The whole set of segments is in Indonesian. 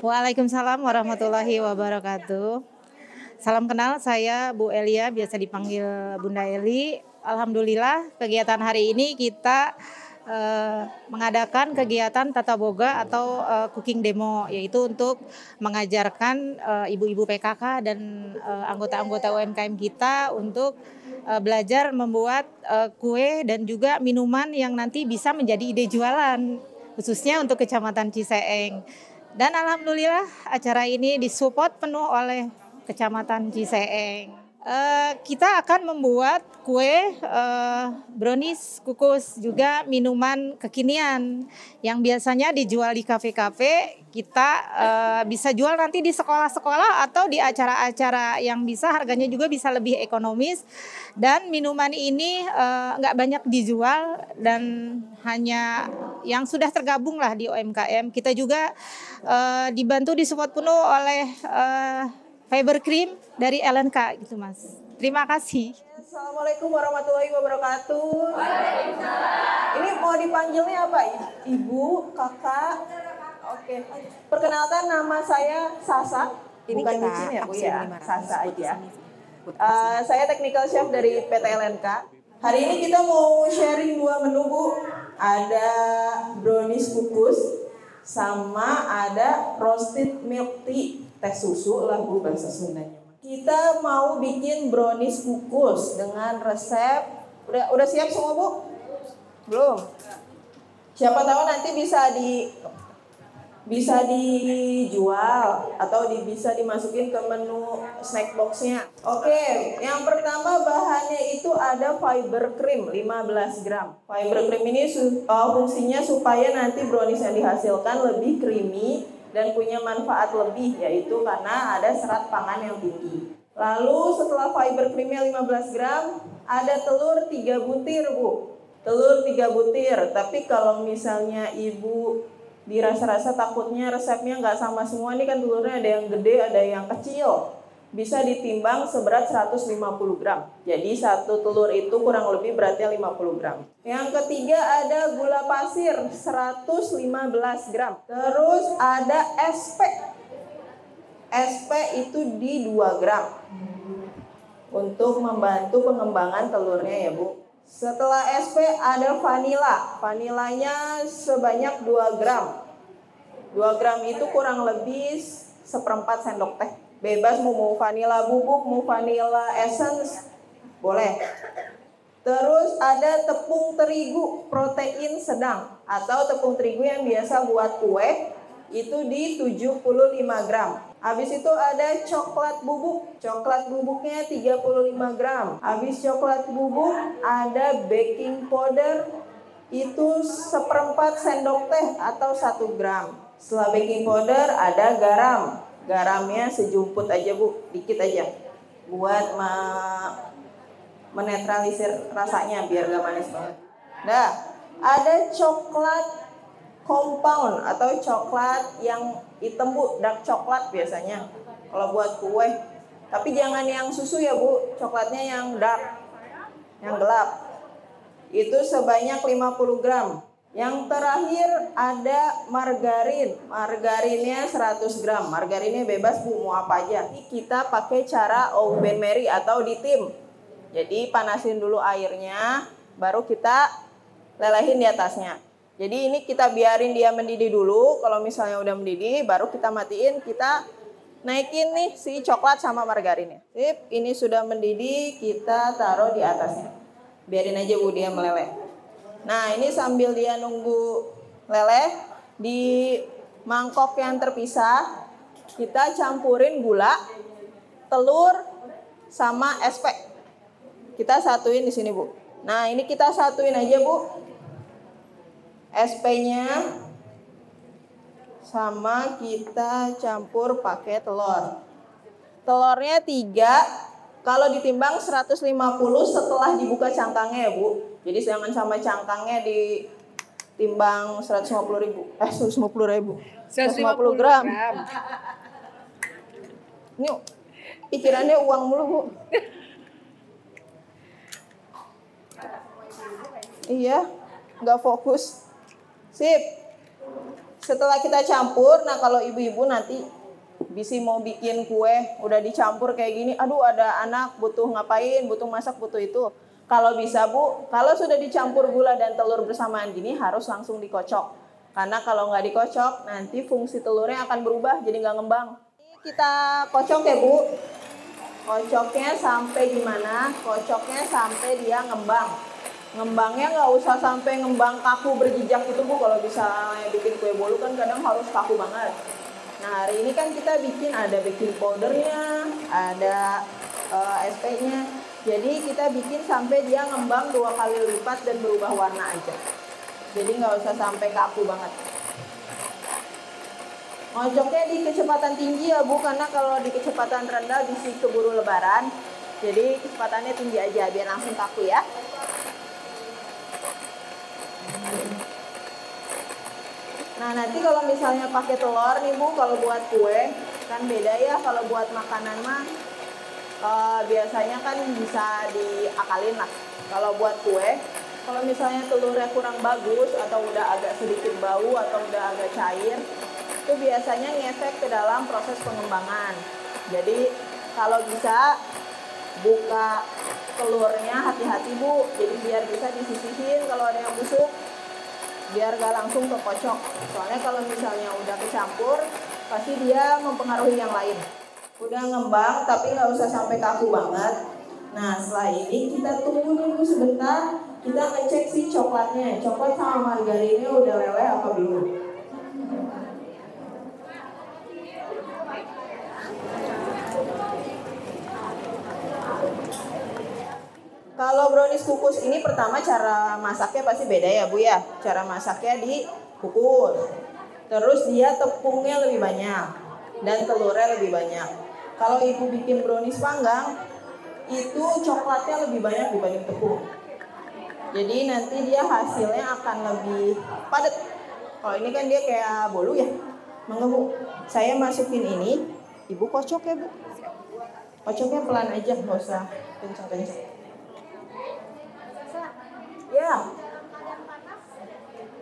Waalaikumsalam warahmatullahi wabarakatuh. Salam kenal, saya Bu Elia, biasa dipanggil Bunda Eli. Alhamdulillah kegiatan hari ini kita mengadakan kegiatan Tata Boga atau cooking demo, yaitu untuk mengajarkan ibu-ibu PKK dan anggota-anggota UMKM kita untuk belajar membuat kue dan juga minuman yang nanti bisa menjadi ide jualan, khususnya untuk Kecamatan Ciseeng. Dan alhamdulillah acara ini disupport penuh oleh Kecamatan Ciseeng. Kita akan membuat kue, brownies, kukus, juga minuman kekinian yang biasanya dijual di kafe-kafe. Kita bisa jual nanti di sekolah-sekolah atau di acara-acara yang bisa harganya juga bisa lebih ekonomis. Dan minuman ini nggak banyak dijual dan hanya yang sudah tergabung lah di UMKM. Kita juga dibantu disupport penuh oleh Fiber Cream dari LNK gitu Mas. Terima kasih. Assalamualaikum warahmatullahi wabarakatuh. Ini mau dipanggilnya apa? Ibu, kakak? Oke. Perkenalkan, nama saya Sasa. Ini bukan kita Micin ya Bu ya, Sasa aja. Saya technical chef dari PT LNK. Hari ini kita mau sharing 2 menu Bu. Ada brownies kukus sama ada roasted milk tea, teh susu lah Bu bahasa Sundanya. Kita mau bikin brownies kukus dengan resep. Udah siap semua Bu? Belum. Siapa tahu nanti bisa dijual atau bisa dimasukin ke menu snack boxnya. Oke, yang pertama bahannya itu ada fiber cream 15 gram. Fiber cream ini fungsinya supaya nanti brownies yang dihasilkan lebih creamy dan punya manfaat lebih, yaitu karena ada serat pangan yang tinggi. Lalu setelah fiber creamnya 15 gram, ada telur 3 butir Bu. Telur 3 butir, tapi kalau misalnya Ibu dirasa-rasa takutnya resepnya nggak sama semua, ini kan telurnya ada yang gede, ada yang kecil. Bisa ditimbang seberat 150 gram. Jadi satu telur itu kurang lebih beratnya 50 gram. Yang ketiga ada gula pasir 115 gram. Terus ada SP. SP itu di 2 gram. Untuk membantu pengembangan telurnya ya Bu. Setelah SP ada vanila. Vanilanya sebanyak 2 gram. 2 gram itu kurang lebih 1/4 sendok teh. Bebas mau vanila bubuk, mau vanila essence, boleh. Terus ada tepung terigu protein sedang atau tepung terigu yang biasa buat kue itu di 75 gram. Habis itu ada coklat bubuk. Coklat bubuknya 35 gram. Habis coklat bubuk ada baking powder itu 1/4 sendok teh atau 1 gram. Setelah baking powder ada garam. Garamnya sejumput aja Bu, dikit aja. Buat menetralisir rasanya biar gak manis banget. Nah, ada coklat compound atau coklat yang hitam Bu, dark coklat biasanya kalau buat kue. Tapi jangan yang susu ya Bu, coklatnya yang dark, yang gelap. Itu sebanyak 50 gram. Yang terakhir ada margarin. Margarinnya 100 gram. Margarinnya bebas Bu, mau apa aja. Ini kita pakai cara oven Mary atau ditim. Jadi panasin dulu airnya, baru kita lelehin di atasnya. Jadi ini kita biarin dia mendidih dulu. Kalau misalnya udah mendidih, baru kita matiin, kita naikin nih si coklat sama margarinnya. Sip, ini sudah mendidih, kita taruh di atasnya. Biarin aja Bu dia meleleh. Nah ini sambil dia nunggu leleh, di mangkok yang terpisah, kita campurin gula, telur, sama SP. Kita satuin di sini Bu. Nah ini kita satuin aja Bu. SP-nya sama kita campur pakai telur. Telurnya 3, kalau ditimbang 150 setelah dibuka cangkangnya ya Bu. Jadi jangan sama cangkangnya ditimbang 150.000. 150 gram. Ini pikirannya uang mulu Bu. Iya, nggak fokus. Sip. Setelah kita campur, nah kalau ibu-ibu nanti bisa mau bikin kue, udah dicampur kayak gini, aduh ada anak butuh ngapain, butuh masak, butuh itu. Kalau bisa Bu, kalau sudah dicampur gula dan telur bersamaan gini harus langsung dikocok. Karena kalau nggak dikocok, nanti fungsi telurnya akan berubah jadi nggak ngembang. Ini kita kocok ya Bu. Kocoknya sampai gimana? Kocoknya sampai dia ngembang. Ngembangnya nggak usah sampai ngembang kaku berjejak gitu Bu. Kalau bisa bikin kue bolu kan kadang harus kaku banget. Nah hari ini kan kita bikin ada baking powdernya, ada SP-nya. Jadi kita bikin sampai dia ngembang 2 kali lipat dan berubah warna aja. Jadi nggak usah sampai kaku banget. Ngocoknya di kecepatan tinggi ya Bu, karena kalau di kecepatan rendah bisa keburu lebaran. Jadi kecepatannya tinggi aja biar langsung kaku ya. Nah nanti kalau misalnya pakai telur nih Bu, kalau buat kue kan beda ya. Kalau buat makanan mah biasanya kan bisa diakalin lah. Kalau buat kue, kalau misalnya telurnya kurang bagus atau udah agak sedikit bau atau udah agak cair, itu biasanya ngefek ke dalam proses pengembangan. Jadi kalau bisa buka telurnya hati-hati Bu, jadi biar bisa disisihin kalau ada yang busuk, biar gak langsung kekocok. Soalnya kalau misalnya udah kecampur, pasti dia mempengaruhi yang lain. Udah ngembang tapi nggak usah sampai kaku banget. Nah setelah ini kita tunggu dulu sebentar, kita ngecek si coklatnya, coklat sama margarinnya udah leleh apa belum. Kalau brownies kukus ini pertama cara masaknya pasti beda ya Bu ya. Cara masaknya dikukus. Terus dia tepungnya lebih banyak dan telurnya lebih banyak. Kalau ibu bikin brownies panggang, itu coklatnya lebih banyak dibanding tepung. Jadi nanti dia hasilnya akan lebih padat. Kalau ini kan dia kayak bolu ya. Mangga Bu, saya masukin ini, ibu kocok ya Bu. Kocoknya pelan aja, nggak usah kencang-kencang. Ya,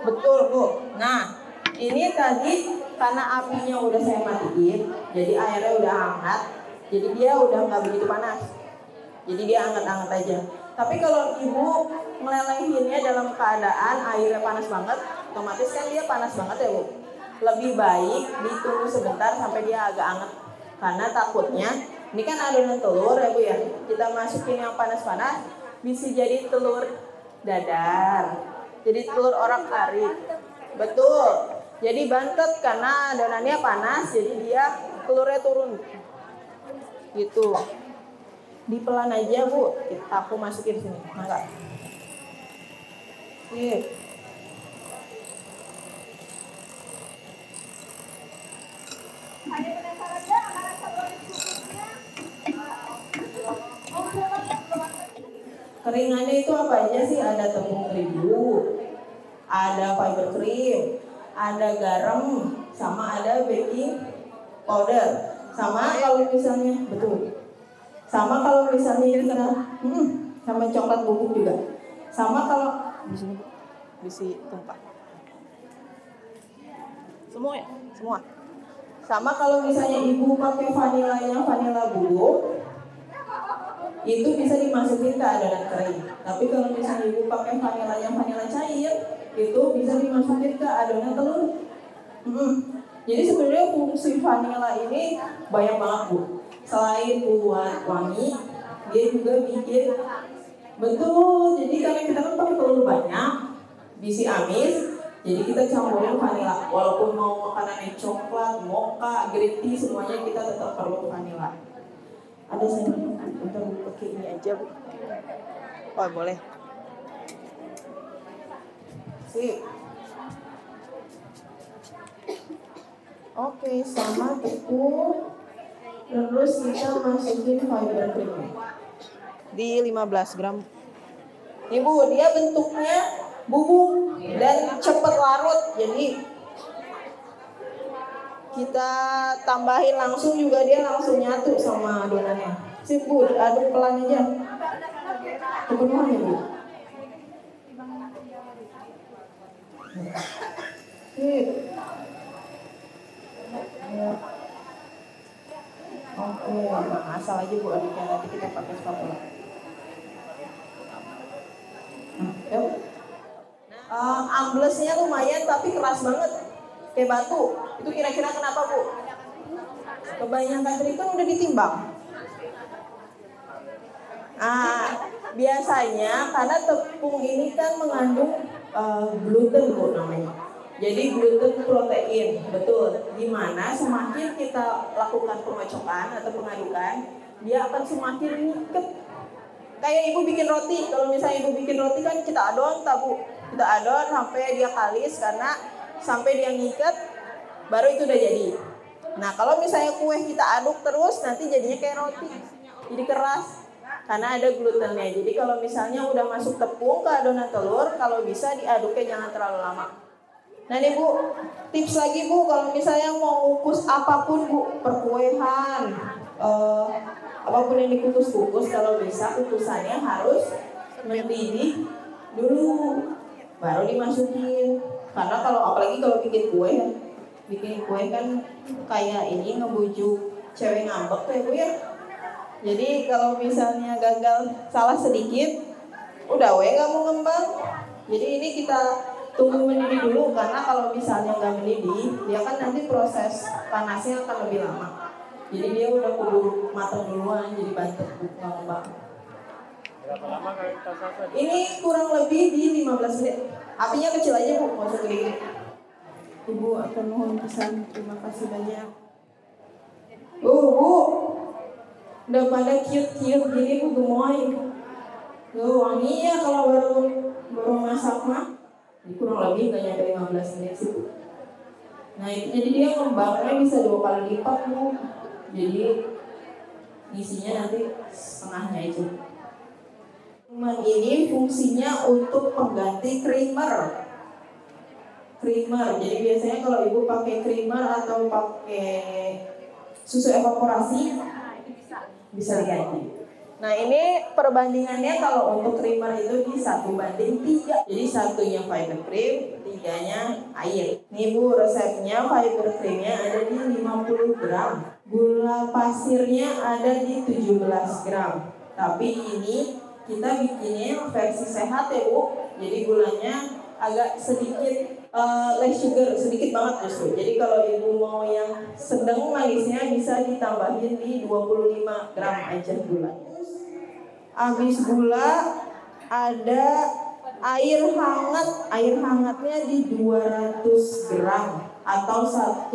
betul Bu. Nah, ini tadi karena apinya udah saya matiin, jadi airnya udah hangat, jadi dia udah nggak begitu panas. Jadi dia hangat-hangat aja. Tapi kalau ibu melelehinnya dalam keadaan airnya panas banget, otomatis kan dia panas banget ya Bu. Lebih baik ditunggu sebentar sampai dia agak hangat. Karena takutnya, ini kan adonan telur ya Bu ya, kita masukin yang panas-panas, bisa jadi telur dadar, jadi telur orak-arik. Betul. Jadi bantet karena adonannya panas, jadi dia telurnya turun. Gitu. Dipelan aja Bu. Aku masukin sini. Mangga. Oke. Keringannya itu apa aja sih? Ada tepung terigu, ada fiber cream, ada garam, sama ada baking powder. Sama kalau misalnya sama kalau misalnya kita sama coklat bubuk juga. Sama kalau di sini bisa tumpah. Semua ya, semua. Sama kalau misalnya ibu pakai vanila bubuk, itu bisa dimasukin ke adonan kering. Tapi kalau misalnya ibu pakai vanila cair, itu bisa dimasukin ke adonan telur. Jadi sebenarnya fungsi vanila ini banyak banget Bu. Selain buat wangi, dia juga bikin betul. Jadi karena kita kan pakai telur banyak, bisa amis. Jadi kita campurin vanila. Walaupun mau makanannya coklat, mocha, green tea, semuanya kita tetap perlu vanila. Ada sayangnya, bentar Bu, pakai ini aja Bu. Oh boleh. Sip. Oke, sama tepung. Terus kita masukin fiber cream di 15 gram. Ibu, dia bentuknya bubuk dan cepat larut. Jadi kita tambahin langsung juga dia langsung nyatu sama adonannya. Sip Bu, aduk pelan aja. Kepenuhan ya Bu. Sip. Nah, asal aja Bu aduknya, nanti kita pakai spatula. Yuk. Amblesnya lumayan tapi keras banget, kayak batu. Itu kira-kira kenapa Bu? Kebanyakan teri kan udah ditimbang. Biasanya karena tepung ini kan mengandung gluten Bu namanya. Jadi gluten protein, betul. Dimana semakin kita lakukan pengocokan atau pengadukan, dia akan semakin ngiket. Kayak ibu bikin roti, kalau misalnya ibu bikin roti kan kita adon, Bu? Kita adon sampai dia kalis, karena sampai dia ngiket, baru itu udah jadi. Nah kalau misalnya kue kita aduk terus, nanti jadinya kayak roti, jadi keras. Karena ada glutennya. Jadi kalau misalnya udah masuk tepung ke adonan telur, kalau bisa diaduknya jangan terlalu lama. Nah nih Bu, tips lagi Bu, kalau misalnya mau kukus apapun Bu, perkuehan, apapun yang dikukus-kukus, kalau bisa kukusannya harus mendidih dulu, baru dimasukin. Karena kalau apalagi kalau bikin kue kan kayak ini ngebujuk cewek ngambek tuh ya Bu ya. Jadi kalau misalnya gagal salah sedikit, udah nggak mau ngembang. Jadi ini kita tunggu mendidih dulu, karena kalau misalnya nggak mendidih, dia kan nanti proses panasnya akan lebih lama. Jadi dia udah keburu matang duluan, jadi bantet nggak ngembang. Berapa lama kalau kita saset? Ini kurang lebih di 15 menit. Apinya kecil aja Bu, nggak usah gede-gede. Ibu akan mohon pesan, terima kasih banyak. Bu, udah pada cute-cute gini Bu, gemoy. Wangi ya kalau baru masak mah. Ini kurang lebih nggak nyampe 15 menit sih Bu. Nah jadi dia ngembangnya bisa 2 kali lipat Bu. Jadi isinya nanti setengahnya aja. Ini fungsinya untuk pengganti creamer. Jadi biasanya kalau ibu pakai creamer atau pakai susu evaporasi bisa diganti. Nah ini perbandingannya kalau untuk creamer itu di 1:3. Jadi satunya fiber cream, 3-nya air. Nih Bu, resepnya fiber creamnya ada di 50 gram. Gula pasirnya ada di 17 gram. Tapi ini kita bikinnya versi sehat ya Bu. Jadi gulanya agak sedikit less sugar, sedikit banget justru. Jadi kalau ibu mau yang sedang manisnya bisa ditambahin di 25 gram aja gulanya. Habis gula ada air hangat. Air hangatnya di 200 gram atau 1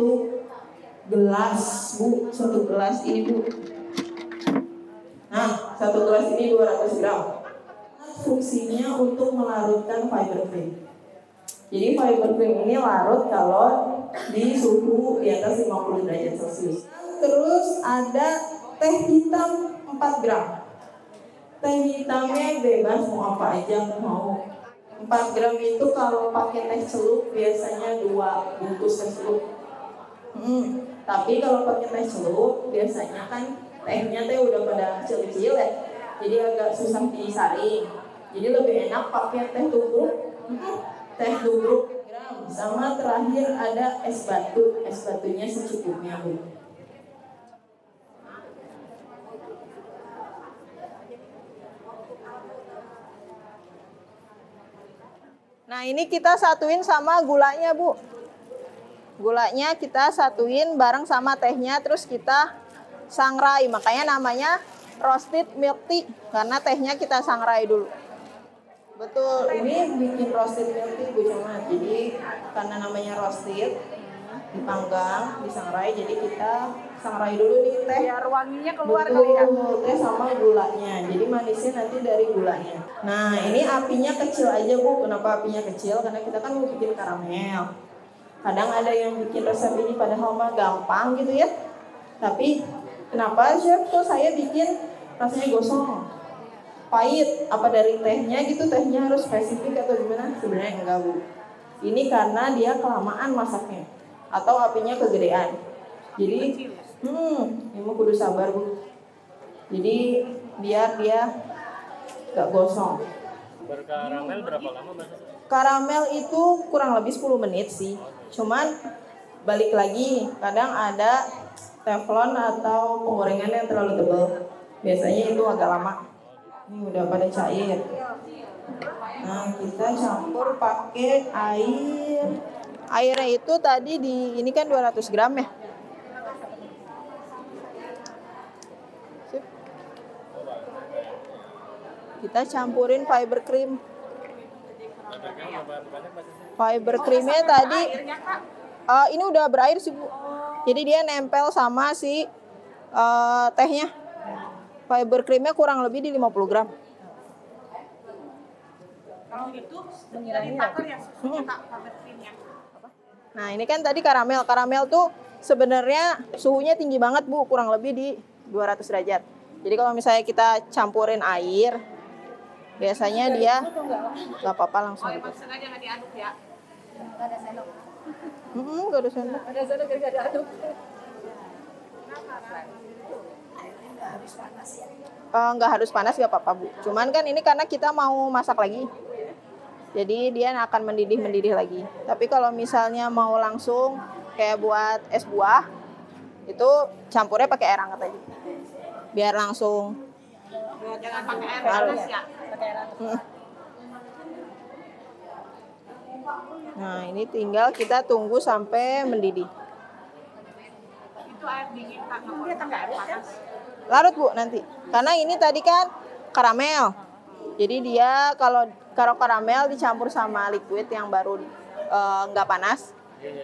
gelas Bu, 1 gelas ini Bu. Nah, 1 gelas ini 200 gram. Fungsinya untuk melarutkan fiber cream. Jadi fiber cream ini larut kalau di suhu di atas 50 derajat Celcius. Terus ada teh hitam 4 gram. Teh hitamnya bebas mau apa aja mau. 4 gram itu kalau pakai teh celup biasanya 2 bungkus teh celup. Tapi kalau pakai teh celup biasanya kan tehnya udah pada kecil-kecil ya. Jadi agak susah disaring. Jadi lebih enak pakai teh tubruk. Teh tubruk gram. Sama terakhir ada es batu. Es batunya secukupnya Bu. Nah ini kita satuin sama gulanya Bu. Gulanya kita satuin bareng sama tehnya, terus kita sangrai. Makanya namanya roasted milk tea, karena tehnya kita sangrai dulu. Betul, ini bikin roasted milk tea Bu Cuma. Jadi karena namanya roasted, dipanggang, disangrai, jadi kita sangrai dulu nih teh. Biar wanginya keluar Betul, kali ya. teh sama gulanya. Jadi manisnya nanti dari gulanya. Nah, ini apinya kecil aja Bu. Kenapa apinya kecil? Karena kita kan mau bikin karamel. Kadang ada yang bikin resep ini padahal mah gampang gitu ya. Tapi kenapa chef kok saya bikin rasanya gosong? Pahit, apa dari tehnya gitu, tehnya harus spesifik atau gimana? Sebenarnya enggak Bu. Ini karena dia kelamaan masaknya atau apinya kegedean. Jadi ini mah kudu sabar Bu. Jadi biar dia gak gosong. Berkaramel berapa lama Mas? Karamel itu kurang lebih 10 menit sih. Cuman balik lagi, kadang ada teflon atau penggorengan yang terlalu tebal. Biasanya itu agak lama. Ini udah pada cair. Nah, kita campur pakai air. Airnya itu tadi ini kan 200 gram ya. Sip. Kita campurin fiber cream. Fiber creamnya tadi ini udah berair sih Bu. Jadi dia nempel sama si tehnya. Fiber creamnya kurang lebih di 50 gram. Kalau gitu dari takar ya fiber creamnya. Nah ini kan tadi karamel. Karamel tuh sebenarnya suhunya tinggi banget Bu, kurang lebih di 200 derajat. Jadi kalau misalnya kita campurin air, biasanya dia nggak apa-apa langsung. Emang sengaja nggak diaduk ya? Nggak ada sendok. Nggak ada sendok. Ada sendok nggak diaduk. Nggak harus panas nggak apa-apa Bu. Cuman kan ini karena kita mau masak lagi. Jadi dia akan mendidih lagi. Tapi kalau misalnya mau langsung kayak buat es buah, itu campurnya pakai air hangat aja. Biar langsung. Jangan pakai air panas ya. Pakai air hangat. Nah ini tinggal kita tunggu sampai mendidih. Itu air dingin Kak, nggak air panas. Larut Bu nanti. Karena ini tadi kan karamel. Jadi dia kalau karamel dicampur sama liquid yang baru nggak panas,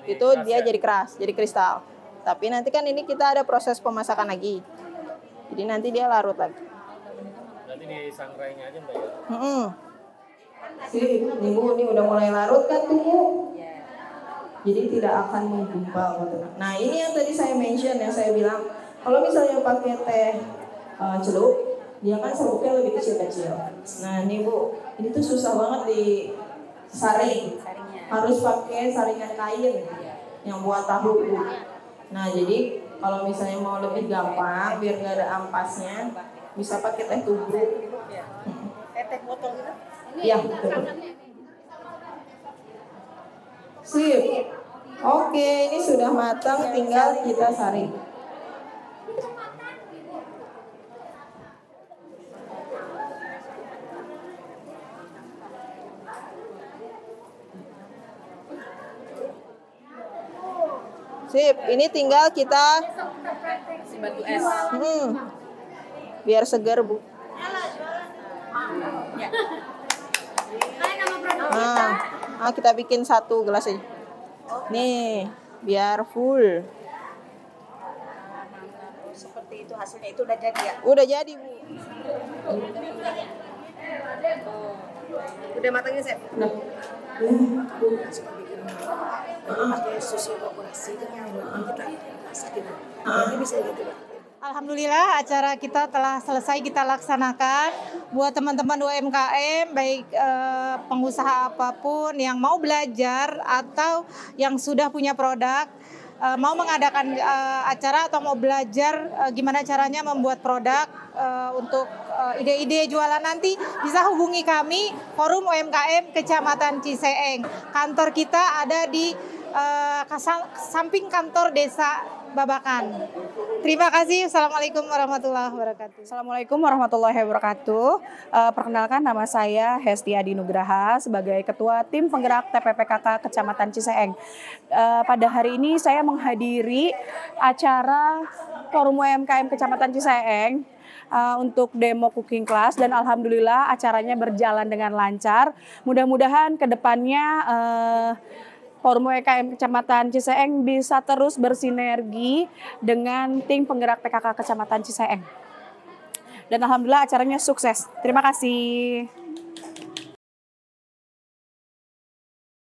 itu dia jadi keras, jadi kristal. Tapi nanti kan ini kita ada proses pemasakan lagi. Jadi nanti dia larut lagi. Nanti disangrainya aja Mbak ya? Sip, nih Bu, ini udah mulai larut kan tuh Bu. Jadi tidak akan menggumpal. Nah ini yang tadi saya mention, yang saya bilang, kalau misalnya pakai teh celup, dia kan serupnya lebih kecil-kecil. Nah nih Bu, ini tuh susah banget disaring. Harus pakai saringan kain yang buat tahu Bu. Nah jadi kalau misalnya mau lebih gampang, biar nggak ada ampasnya, bisa pakai teh tubruk. Teh botol gitu? Iya, betul. Sip. Oke, ini sudah matang, tinggal kita saring. Sip, ini tinggal kita Batu es. biar segar Bu. Nah, kita bikin 1 gelas aja. Nih, biar full. Seperti itu hasilnya, itu udah jadi ya? Udah jadi Bu. Udah matangnya Chef? Udah. Pakai susu evaporasi itu yang kita masakin. Jadi bisa gitu Pak. Alhamdulillah acara kita telah selesai kita laksanakan. Buat teman-teman UMKM, baik pengusaha apapun yang mau belajar atau yang sudah punya produk, mau mengadakan acara atau mau belajar gimana caranya membuat produk untuk ide-ide jualan nanti, bisa hubungi kami Forum UMKM Kecamatan Ciseeng. Kantor kita ada di samping kantor Desa Babakan. Terima kasih. Assalamualaikum warahmatullahi wabarakatuh. Assalamualaikum warahmatullahi wabarakatuh. Perkenalkan, nama saya Hesti Adi Nugraha sebagai Ketua Tim Penggerak TPPKK Kecamatan Ciseeng. Pada hari ini saya menghadiri acara Forum UMKM Kecamatan Ciseeng untuk demo cooking class, dan alhamdulillah acaranya berjalan dengan lancar. Mudah-mudahan ke depannya Forum UMKM Kecamatan Ciseeng bisa terus bersinergi dengan tim penggerak PKK Kecamatan Ciseeng. Dan alhamdulillah acaranya sukses. Terima kasih.